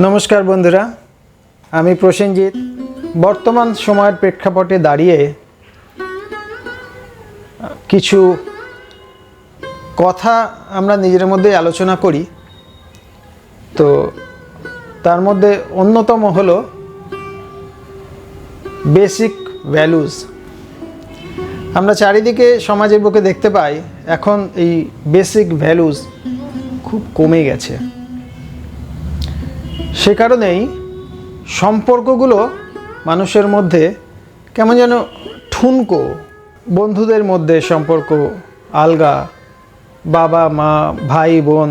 নমস্কার বন্ধুরা, আমি প্রসেনজিৎ। বর্তমান সময়ের প্রেক্ষাপটে দাঁড়িয়ে কিছু কথা আমরা নিজের মধ্যে আলোচনা করি। তো তার মধ্যে অন্যতম হলো বেসিক ভ্যালুজ। আমরা চারিদিকে সমাজের বুকে দেখতে পাই এখন এই বেসিক ভ্যালুজ খুব কমে গেছে। সে কারণেই সম্পর্কগুলো মানুষের মধ্যে কেমন যেন ঠুনকো। বন্ধুদের মধ্যে সম্পর্ক আলগা, বাবা মা ভাই বোন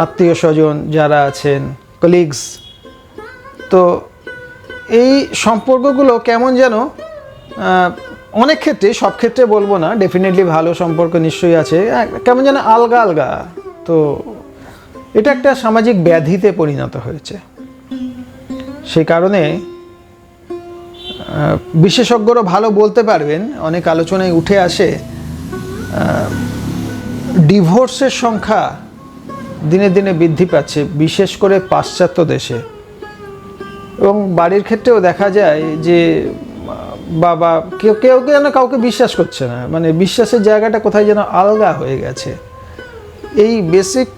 আত্মীয় স্বজন যারা আছেন, কলিগস, তো এই সম্পর্কগুলো কেমন যেন অনেক ক্ষেত্রে, সব ক্ষেত্রে বলবো না, ডেফিনেটলি ভালো সম্পর্ক নিশ্চয়ই আছে, কেমন যেন আলগা আলগা। তো এটা একটা সামাজিক ব্যাধিতে পরিণত হয়েছে। সেই কারণে বিশেষজ্ঞরা ভালো বলতে পারবেন, অনেক আলোচনায় উঠে আসে ডিভোর্সের সংখ্যা দিনে দিনে বৃদ্ধি পাচ্ছে, বিশেষ করে পাশ্চাত্য দেশে। এবং বাড়ির ক্ষেত্রেও দেখা যায় যে বাবা কেউ কেউ যেন কাউকে বিশ্বাস করছে না, মানে বিশ্বাসের জায়গাটা কোথায় যেন আলগা হয়ে গেছে। এই বেসিক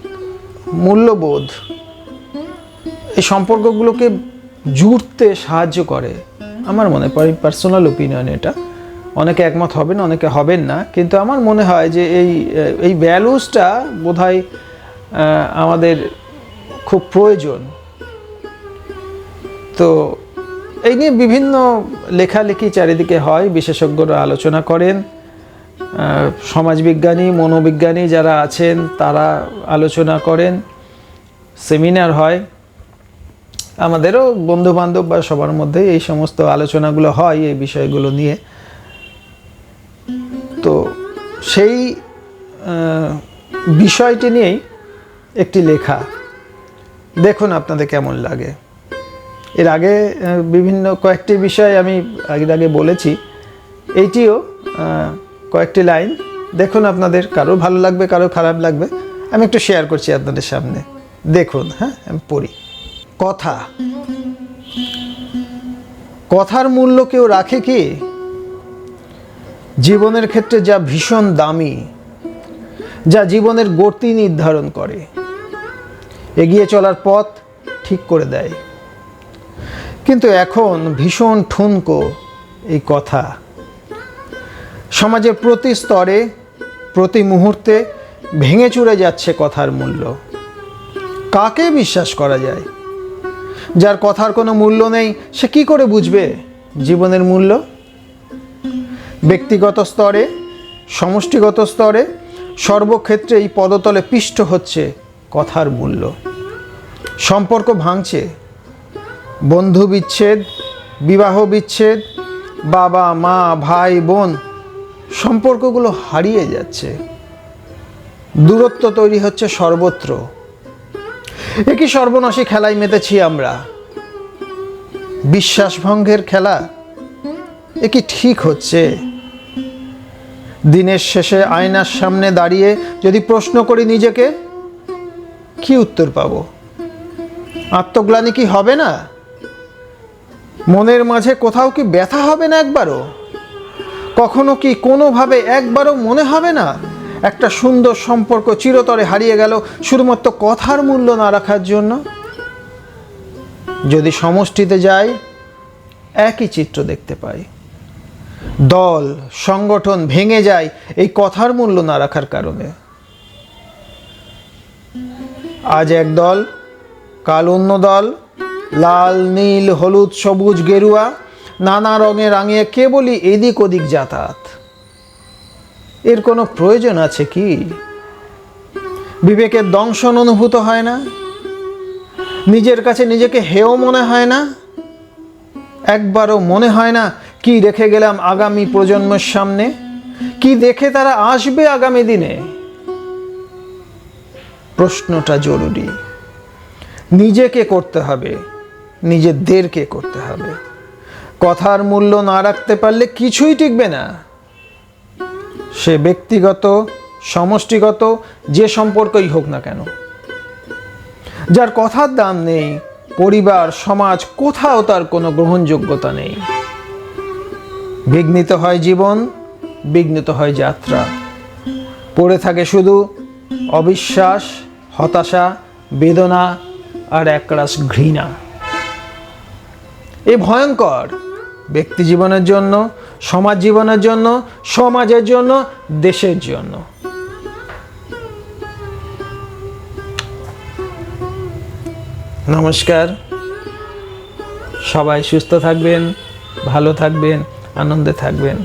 মূল্যবোধ এই সম্পর্কগুলোকে জুড়তে সাহায্য করে আমার মনে হয়। পার্সোনাল ওপিনিয়ন এটা, অনেকে একমত হবেন, অনেকে হবেন না, কিন্তু আমার মনে হয় যে এই ভ্যালুসটা বোধহয় আমাদের খুব প্রয়োজন। তো এই নিয়ে বিভিন্ন লেখালেখি চারিদিকে হয়, বিশেষজ্ঞরা আলোচনা করেন, সমাজবিজ্ঞানী মনোবিজ্ঞানী যারা আছেন তারা আলোচনা করেন, সেমিনার হয়, আমাদেরও বন্ধুবান্ধব বা সবার মধ্যে এই সমস্ত আলোচনাগুলো হয় এই বিষয়গুলো নিয়ে। তো সেই বিষয়টি নিয়েই একটি লেখা, দেখুন আপনাদের কেমন লাগে। এর আগে বিভিন্ন কয়েকটি বিষয় আমি আগে বলেছি, এইটিও কয়েকটি লাইন দেখুন, আপনাদের কারো ভালো লাগবে কারো খারাপ লাগবে, আমি একটু শেয়ার করছি আপনাদের সামনে। দেখুন, হ্যাঁ, আমি পড়ি। কথার মূল্য কেউ রাখে কি? জীবনের ক্ষেত্রে যা ভীষণ দামি, যা জীবনের গতি নির্ধারণ করে, এগিয়ে চলার পথ ঠিক করে দেয়। কিন্তু এখন ভীষণ ঠুনকো এই কথা। সমাজের প্রতি স্তরে প্রতি মুহূর্তে ভেঙে চুরে যাচ্ছে কথার মূল্য। কাকে বিশ্বাস করা যায়? যার কথার কোনো মূল্য নেই, সে কি করে বুঝবে জীবনের মূল্য? ব্যক্তিগত স্তরে, সমষ্টিগত স্তরে, সর্বক্ষেত্রে এই পদতলে পিষ্ট হচ্ছে কথার মূল্য। সম্পর্ক ভাঙছে, বন্ধু বিচ্ছেদ, বিবাহ বিচ্ছেদ, বাবা মা ভাই বোন, সম্পর্কগুলো হারিয়ে যাচ্ছে। দূরত্ব তৈরি হচ্ছে সর্বত্র। একই সর্বনাশী খেলায় মেতেছি আমরা। বিশ্বাসভঙ্গের খেলা, এ কি ঠিক হচ্ছে? দিনের শেষে আয়নার সামনে দাঁড়িয়ে যদি প্রশ্ন করি নিজেকে, কি উত্তর পাবো? আত্মগ্লানি কি হবে না? মনের মাঝে কোথাও কি ব্যথা হবে না একবারও? কখনো কি কোনোভাবে একবারও মনে হবে না একটা সুন্দর সম্পর্ক চিরতরে হারিয়ে গেল শুধুমাত্র কথার মূল্য না রাখার জন্য? যদি সমষ্টিতে যাই, একই চিত্র দেখতে পাই। দল সংগঠন ভেঙে যায় এই কথার মূল্য না রাখার কারণে। আজ এক দল, কাল অন্য দল, লাল নীল হলুদ সবুজ গেরুয়া নানা রঙে রাঙিয়ে কেবলই এদিক ওদিক যাতায়াত। এর কোনো প্রয়োজন আছে কি? বিবেকের দংশন অনুভূত হয় না? নিজের কাছে নিজেকে হেয় মনে হয় না? একবারও মনে হয় না কি রেখে গেলাম আগামী প্রজন্মের সামনে? কি দেখে তারা আসবে আগামী দিনে? প্রশ্নটা জরুরি। নিজেকে করতে হবে, নিজেদেরকে করতে হবে। কথার মূল্য না রাখতে পারলে কিছুই টিকবে না। সে ব্যক্তিগত, সমষ্টিগত যে সম্পর্কই হোক না কেন। যার কথার দাম নেই, পরিবার সমাজ কোথাও তার কোনো গ্রহণযোগ্যতা নেই। বিঘ্নিত হয় জীবন, বিঘ্নিত হয় যাত্রা, পড়ে থাকে শুধু অবিশ্বাস, হতাশা, বেদনা আর একরাশ ঘৃণা। এ ভয়ঙ্কর ব্যক্তি জীবনের জন্য, সমাজ জীবনের জন্য, সমাজের জন্য, দেশের জন্য। নমস্কার, সবাই সুস্থ থাকবেন, ভালো থাকবেন, আনন্দে থাকবেন।